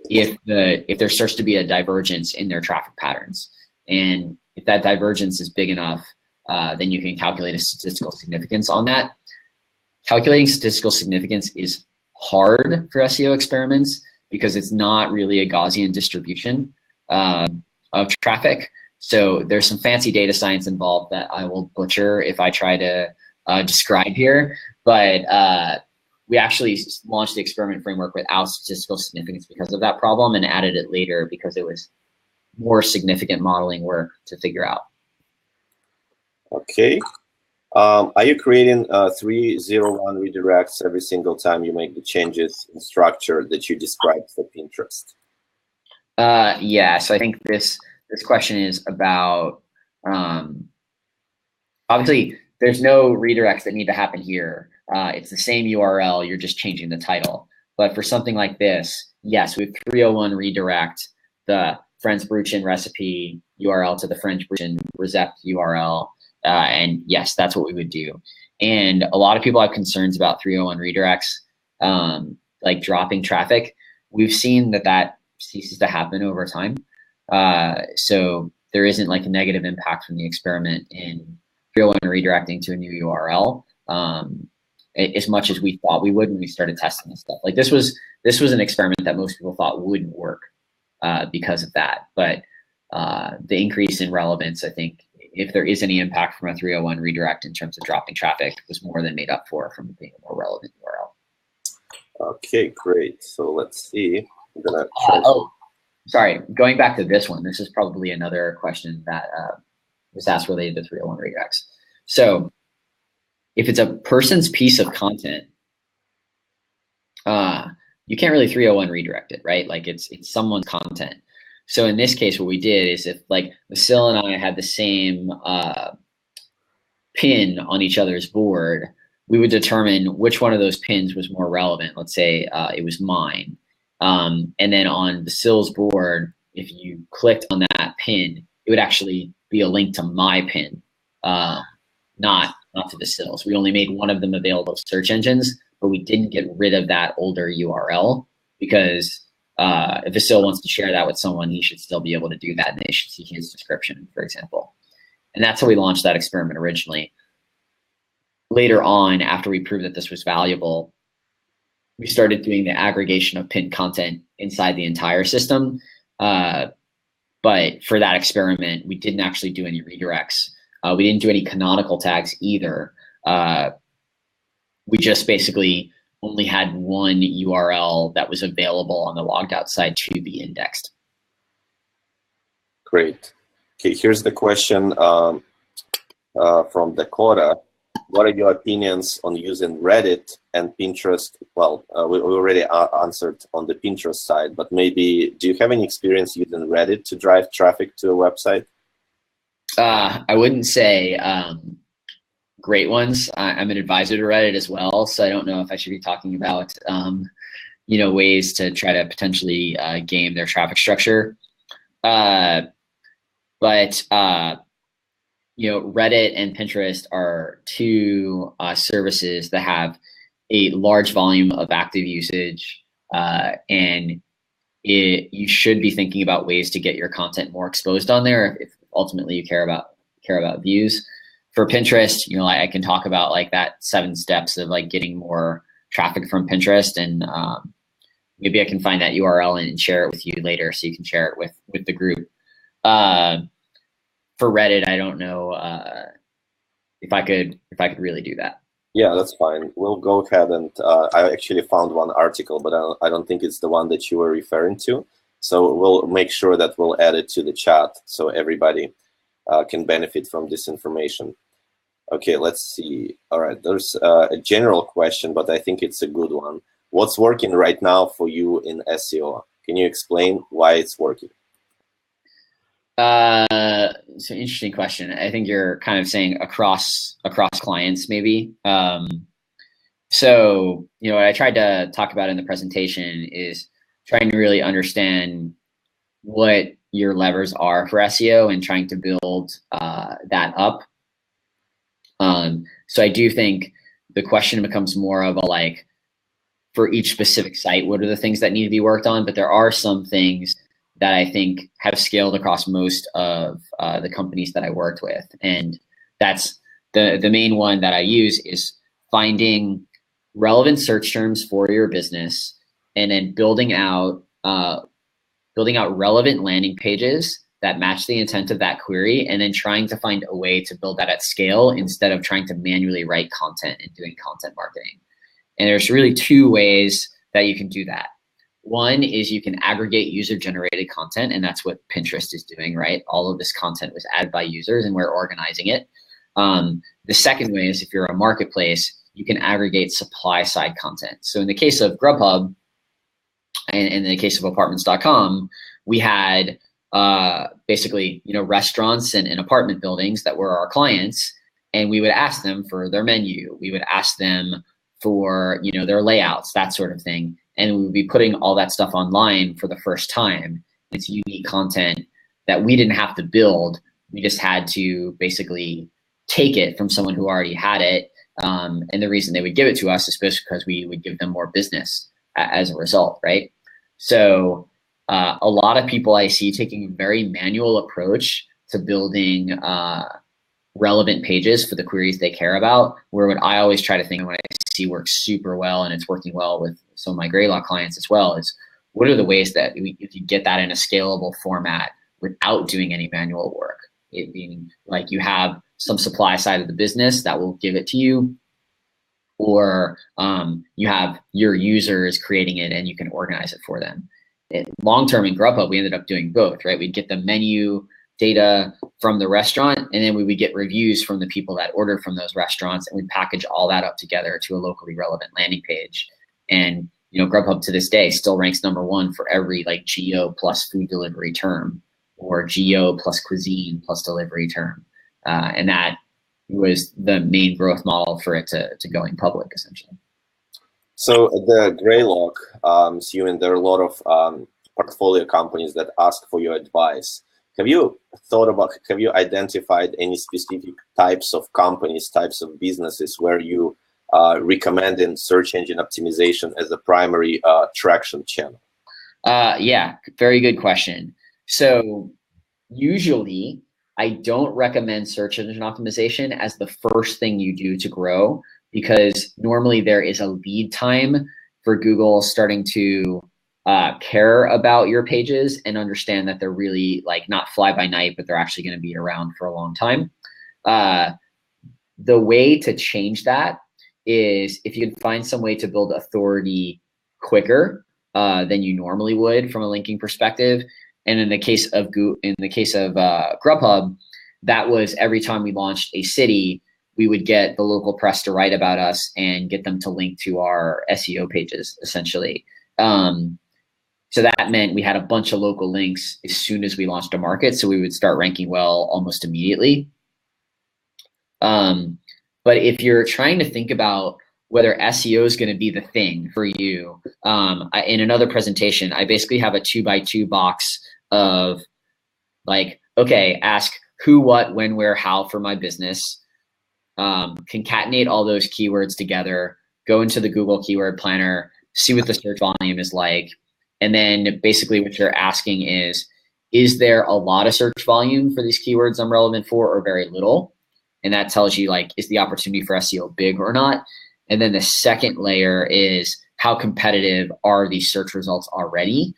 if there starts to be a divergence in their traffic patterns. And if that divergence is big enough, then you can calculate a statistical significance on that. Calculating statistical significance is hard for SEO experiments because it's not really a Gaussian distribution of traffic. So there's some fancy data science involved that I will butcher if I try to describe here. But we actually launched the experiment framework without statistical significance because of that problem, and added it later because it was more significant modeling work to figure out. Okay. Are you creating 301 redirects every single time you make the changes in structure that you described for Pinterest? Yeah, so I think this question is about, obviously there's no redirects that need to happen here. It's the same URL, you're just changing the title. But for something like this, yes, we have 301 redirect the French Bruchin recipe URL to the French Bruchin recept URL. And yes, that's what we would do. And a lot of people have concerns about 301 redirects, like dropping traffic. We've seen that ceases to happen over time. So there isn't like a negative impact from the experiment in 301 redirecting to a new URL as much as we thought we would when we started testing this stuff. Like this was an experiment that most people thought wouldn't work because of that. But the increase in relevance, I think, if there is any impact from a 301 redirect in terms of dropping traffic, was more than made up for from being a more relevant URL. Okay, great. So let's see. I'm gonna sorry. Going back to this one, this is probably another question that was asked related to 301 redirects. So if it's a person's piece of content, you can't really 301 redirect it, right? Like it's someone's content. So in this case, what we did is if like Vasil and I had the same pin on each other's board, we would determine which one of those pins was more relevant. Let's say it was mine. And then on Vasil's board, if you clicked on that pin, it would actually be a link to my pin, not to Vasil's. We only made one of them available to search engines, but we didn't get rid of that older URL because if Vasil wants to share that with someone, he should still be able to do that, and they should see his description, for example. And that's how we launched that experiment originally. Later on, after we proved that this was valuable, we started doing the aggregation of pinned content inside the entire system. But for that experiment, we didn't actually do any redirects. We didn't do any canonical tags either. We just basically only had one URL that was available on the logged out side to be indexed. Great. Okay, here's the question from Dakota. What are your opinions on using Reddit and Pinterest? Well, we already answered on the Pinterest side, but maybe do you have any experience using Reddit to drive traffic to a website? I wouldn't say great ones. I'm an advisor to Reddit as well, so I don't know if I should be talking about ways to try to potentially game their traffic structure. But Reddit and Pinterest are two services that have a large volume of active usage, and you should be thinking about ways to get your content more exposed on there if ultimately you care about views. For Pinterest, I can talk about like that 7 steps of like getting more traffic from Pinterest, and maybe I can find that URL and share it with you later so you can share it with the group. For Reddit, I don't know if I could really do that. Yeah, that's fine. We'll go ahead and I actually found one article, but I don't think it's the one that you were referring to. So we'll make sure that we'll add it to the chat so everybody can benefit from this information. Okay, let's see. All right, there's a general question, but I think it's a good one. What's working right now for you in SEO? Can you explain why it's working? It's an interesting question. I think you're kind of saying across clients, maybe. So, what I tried to talk about in the presentation is trying to really understand what your levers are for SEO and trying to build that up. So I do think the question becomes more of a for each specific site, what are the things that need to be worked on? But there are some things that I think have scaled across most of the companies that I worked with. And that's the main one that I use is finding relevant search terms for your business and then building out relevant landing pages that match the intent of that query, and then trying to find a way to build that at scale instead of trying to manually write content and doing content marketing. And there's really two ways that you can do that. One is you can aggregate user-generated content, and that's what Pinterest is doing, right? All of this content was added by users, and we're organizing it. The second way is if you're a marketplace, you can aggregate supply-side content. So in the case of Grubhub, and in the case of apartments.com, we had basically, restaurants and apartment buildings that were our clients, and we would ask them for their menu. We would ask them for, their layouts, that sort of thing. And we would be putting all that stuff online for the first time. It's unique content that we didn't have to build. We just had to basically take it from someone who already had it. And the reason they would give it to us is because we would give them more business as a result, right? So a lot of people I see taking a very manual approach to building relevant pages for the queries they care about, where what I always try to think when I see works super well, and it's working well with some of my Greylock clients as well, is what are the ways that you can get that in a scalable format without doing any manual work? It being like you have some supply side of the business that will give it to you, or you have your users creating it and you can organize it for them. Long-term in Grubhub, we ended up doing both, right? We'd get the menu data from the restaurant, and then we would get reviews from the people that ordered from those restaurants, and we'd package all that up together to a locally relevant landing page. And Grubhub to this day still ranks #1 for every geo plus food delivery term, or geo plus cuisine plus delivery term. And that was the main growth model for it to going public, essentially. So the Greylock, assuming there are a lot of portfolio companies that ask for your advice. Have you identified any specific types of companies, types of businesses where you recommend in search engine optimization as a primary traction channel? Yeah, very good question. So usually I don't recommend search engine optimization as the first thing you do to grow, because normally there is a lead time for Google starting to care about your pages and understand that they're really not fly by night, but they're actually going to be around for a long time. The way to change that is if you can find some way to build authority quicker than you normally would from a linking perspective. And in the case of Grubhub, that was every time we launched a city, we would get the local press to write about us and get them to link to our SEO pages, essentially. So that meant we had a bunch of local links as soon as we launched a market, so we would start ranking well almost immediately. But if you're trying to think about whether SEO is going to be the thing for you, in another presentation, I basically have a 2x2 box of okay, ask who, what, when, where, how for my business, concatenate all those keywords together, go into the Google Keyword Planner, see what the search volume is like. And then basically what you're asking is there a lot of search volume for these keywords I'm relevant for, or very little? And that tells you is the opportunity for SEO big or not? And then the second layer is how competitive are these search results already?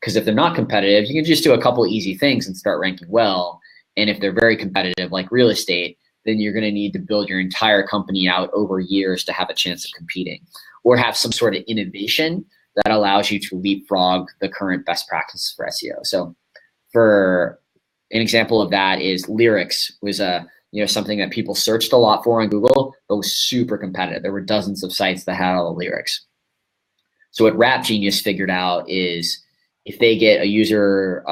Because if they're not competitive, you can just do a couple easy things and start ranking well. And if they're very competitive, like real estate, then you're going to need to build your entire company out over years to have a chance of competing, or have some sort of innovation that allows you to leapfrog the current best practices for SEO. So for an example of that is lyrics was something that people searched a lot for on Google, but was super competitive. There were dozens of sites that had all the lyrics. So what Rap Genius figured out is if they get a user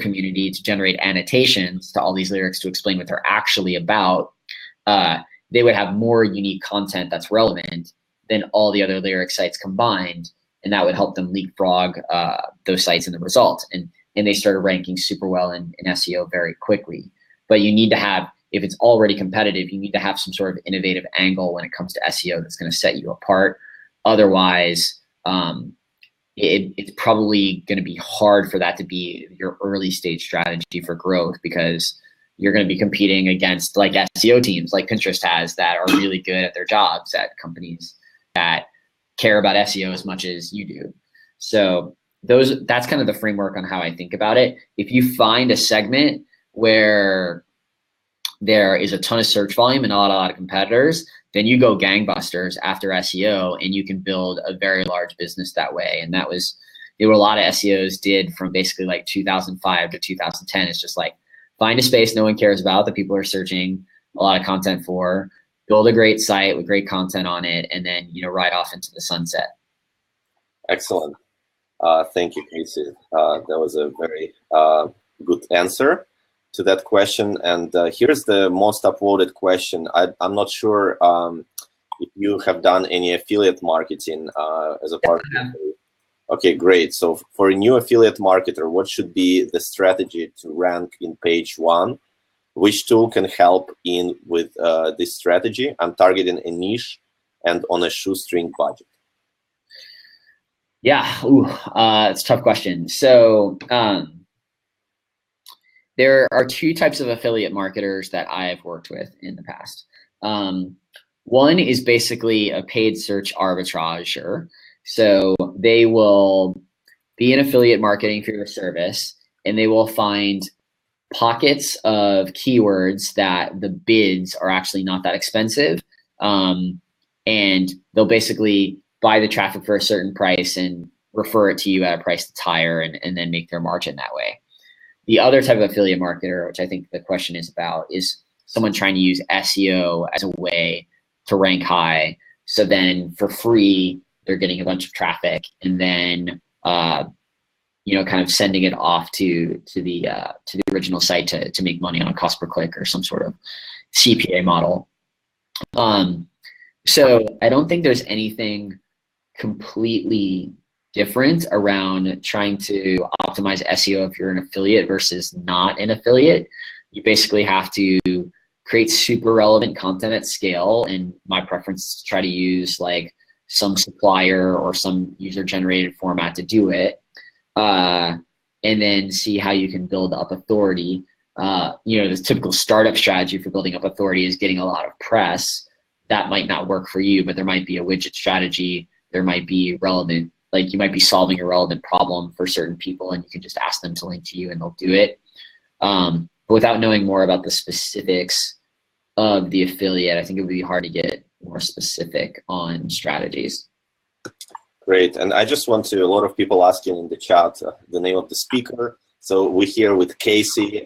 community to generate annotations to all these lyrics to explain what they're actually about, they would have more unique content that's relevant than all the other lyric sites combined, and that would help them leapfrog those sites in the results. And they started ranking super well in SEO very quickly. But you need to have, if it's already competitive, you need to have some sort of innovative angle when it comes to SEO that's going to set you apart. Otherwise, it's probably going to be hard for that to be your early stage strategy for growth, because you're going to be competing against like SEO teams like Pinterest has that are really good at their jobs at companies that care about SEO as much as you do. So that's kind of the framework on how I think about it. If you find a segment where there is a ton of search volume and not a lot of competitors, then you go gangbusters after SEO and you can build a very large business that way. And that was what a lot of SEOs did from basically like 2005 to 2010. It's just like, find a space no one cares about that people are searching a lot of content for, build a great site with great content on it, and then ride off into the sunset. Excellent. Thank you, Casey. That was a very good answer to that question. And here's the most upvoted question. I'm not sure if you have done any affiliate marketing as a part of it. Okay, great. So for a new affiliate marketer, what should be the strategy to rank in page 1? Which tool can help in with this strategy? I'm targeting a niche and on a shoestring budget. Yeah, it's a tough question. So there are two types of affiliate marketers that I've worked with in the past. One is basically a paid search arbitrager. So they will be in affiliate marketing for your service, and they will find pockets of keywords that the bids are actually not that expensive. And they'll basically buy the traffic for a certain price and refer it to you at a price that's higher, and then make their margin that way. The other type of affiliate marketer, which I think the question is about, is someone trying to use SEO as a way to rank high. So then for free, they're getting a bunch of traffic, and then kind of sending it off to the original site to make money on a cost per click or some sort of CPA model. So I don't think there's anything completely different around trying to optimize SEO if you're an affiliate versus not an affiliate. You basically have to create super relevant content at scale, and my preference is to try to use like some supplier or some user-generated format to do it, and then see how you can build up authority. The typical startup strategy for building up authority is getting a lot of press. That might not work for you, but there might be a widget strategy. There might be relevant, like you might be solving a relevant problem for certain people, and you can just ask them to link to you and they'll do it. But without knowing more about the specifics of the affiliate, I think it would be hard to get more specific on strategies. Great. And I just want to, a lot of people asking in the chat the name of the speaker. So we're here with Casey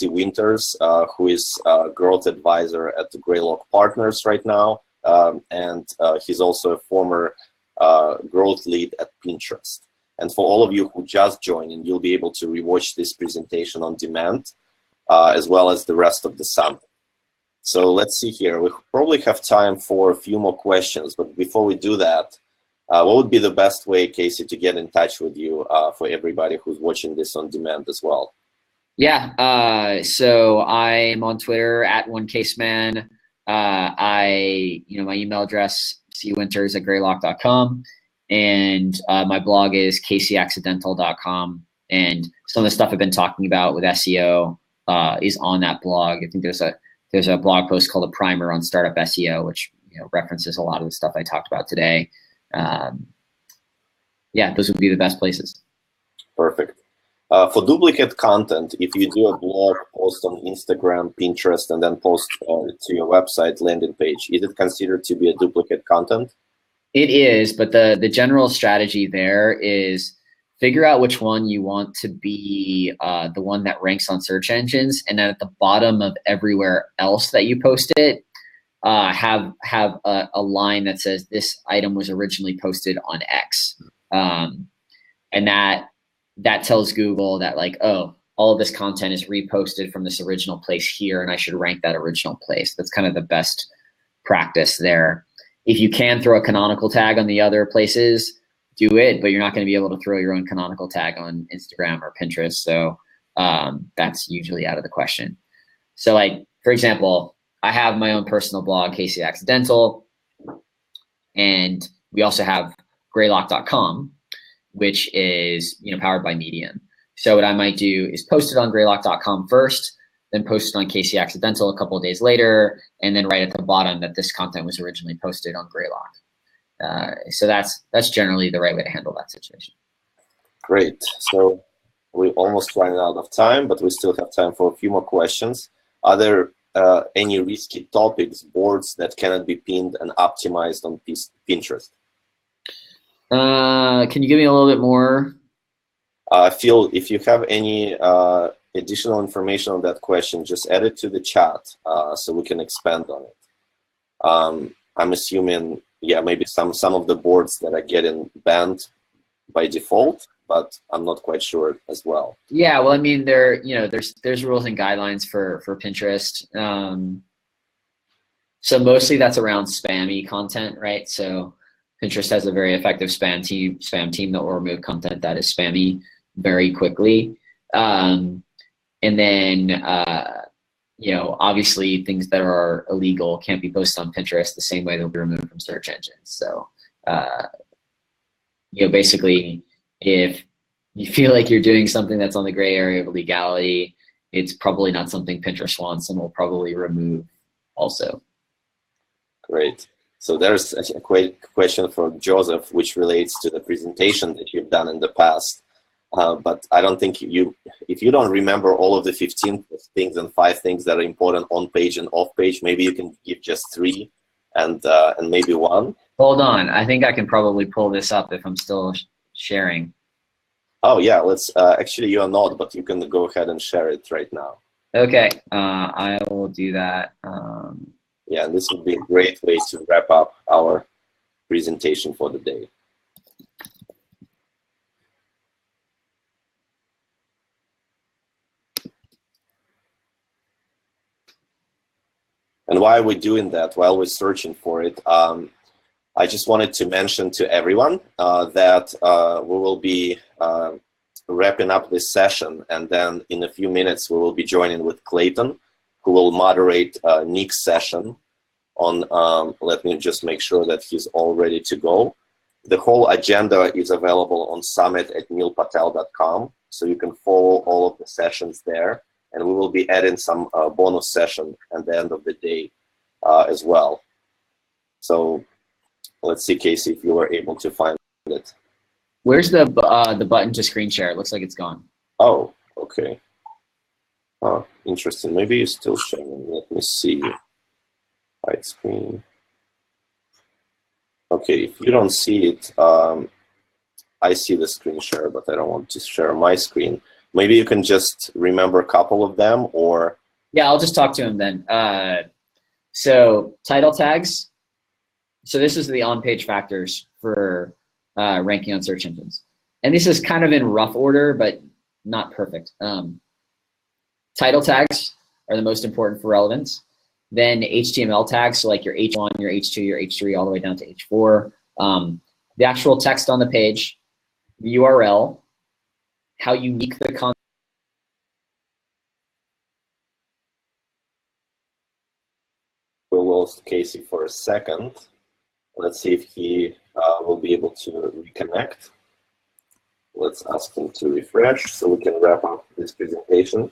Winters, who is a growth advisor at the Greylock Partners right now. And he's also a former growth lead at Pinterest. And for all of you who just joined, and you'll be able to rewatch this presentation on demand, as well as the rest of the summit. So let's see here. We probably have time for a few more questions, but before we do that, what would be the best way, Casey, to get in touch with you for everybody who's watching this on demand as well? Yeah, so I'm on Twitter at OneCaseman. My email address, cwinters@greylock.com, and my blog is caseyaccidental.com. And some of the stuff I've been talking about with SEO is on that blog. I think there's a blog post called a primer on startup SEO, which references a lot of the stuff I talked about today. Yeah, those would be the best places. Perfect. For duplicate content, if you do a blog post on Instagram, Pinterest, and then post to your website landing page, is it considered to be a duplicate content? It is, but the general strategy there is figure out which one you want to be the one that ranks on search engines, and then at the bottom of everywhere else that you post it, have a line that says this item was originally posted on X, and that tells Google that, like, oh, all of this content is reposted from this original place here, and I should rank that original place. That's kind of the best practice there. If you can throw a canonical tag on the other places, do it, but you're not going to be able to throw your own canonical tag on Instagram or Pinterest. So that's usually out of the question. So, like, for example, I have my own personal blog, Casey Accidental, and we also have greylock.com, which is, you know, powered by Medium. So what I might do is post it on greylock.com first, then post it on Casey Accidental a couple of days later, and then right at the bottom that this content was originally posted on Greylock. So that's generally the right way to handle that situation. Great. So we're almost running out of time, but we still have time for a few more questions. Are there any risky topics, boards that cannot be pinned and optimized on Pinterest? Can you give me a little bit more? Phil, if you have any additional information on that question, just add it to the chat so we can expand on it. I'm assuming, yeah, maybe some of the boards that are getting banned by default, but I'm not quite sure as well. Yeah, well, I mean, there's rules and guidelines for Pinterest. So mostly that's around spammy content, right? So Pinterest has a very effective spam team that will remove content that is spammy very quickly. And then, you know, obviously things that are illegal can't be posted on Pinterest the same way they'll be removed from search engines. So, you know, basically, if you feel like you're doing something that's on the gray area of legality, it's probably not something Pinterest wants and will probably remove also. Great. So there's a quick question for Joseph, which relates to the presentation that you've done in the past. But I don't think if you don't remember all of the 15 things and 5 things that are important on page and off page, maybe you can give just 3 and maybe 1. Hold on, I think I can probably pull this up if I'm still sharing. Oh yeah, let's. Actually, you are not, but you can go ahead and share it right now. Okay, I will do that. Yeah, and this would be a great way to wrap up our presentation for the day. And while we're doing that, while we're searching for it, I just wanted to mention to everyone that we will be wrapping up this session, and then in a few minutes we will be joining with Clayton, who will moderate Nick's session on, let me just make sure that he's all ready to go. The whole agenda is available on summit@neilpatel.com, so you can follow all of the sessions there. And we will be adding some bonus session at the end of the day as well. So let's see, Casey, if you were able to find it. Where's the button to screen share? It looks like it's gone. Oh, okay. Oh, interesting. Maybe you're still sharing. Let me see. Hide screen. Okay, if you don't see it, I see the screen share, but I don't want to share my screen. Maybe you can just remember a couple of them, or... Yeah, I'll just talk to him then. So title tags. So this is the on-page factors for ranking on search engines. And this is kind of in rough order, but not perfect. Title tags are the most important for relevance. Then HTML tags, so like your H1, your H2, your H3, all the way down to H4. The actual text on the page, the URL, how unique the content. We lost Casey for a second. Let's see if he will be able to reconnect. Let's ask him to refresh so we can wrap up this presentation.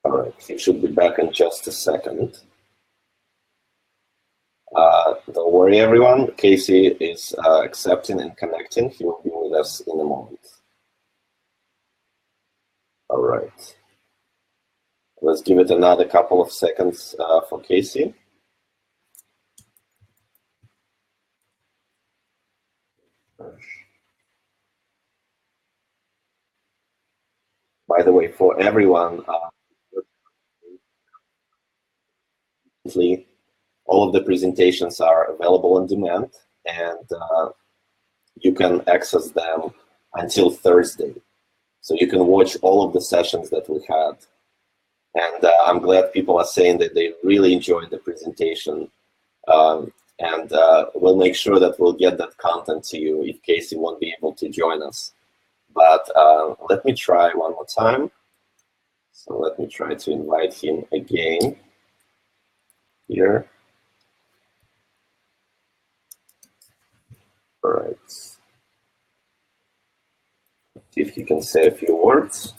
All right, he should be back in just a second. Don't worry, everyone. Casey is accepting and connecting. He will be with us in a moment. All right. Let's give it another couple of seconds for Casey. By the way, for everyone, all of the presentations are available on demand, and you can access them until Thursday. So you can watch all of the sessions that we had. And I'm glad people are saying that they really enjoyed the presentation. And we'll make sure that we'll get that content to you if Casey won't be able to join us. But let me try one more time. So let me try to invite him again here. All right. See if he can say a few words.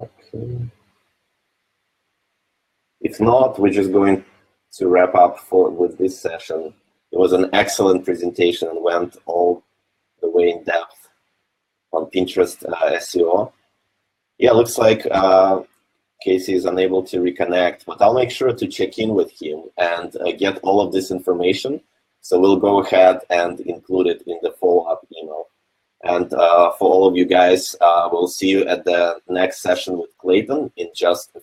Okay. If not, we're just going to wrap up with this session. It was an excellent presentation and went all the way in depth on Pinterest SEO. Yeah, looks like Casey is unable to reconnect, but I'll make sure to check in with him and get all of this information. So we'll go ahead and include it in the follow-up email. And for all of you guys, we'll see you at the next session with Clayton in just a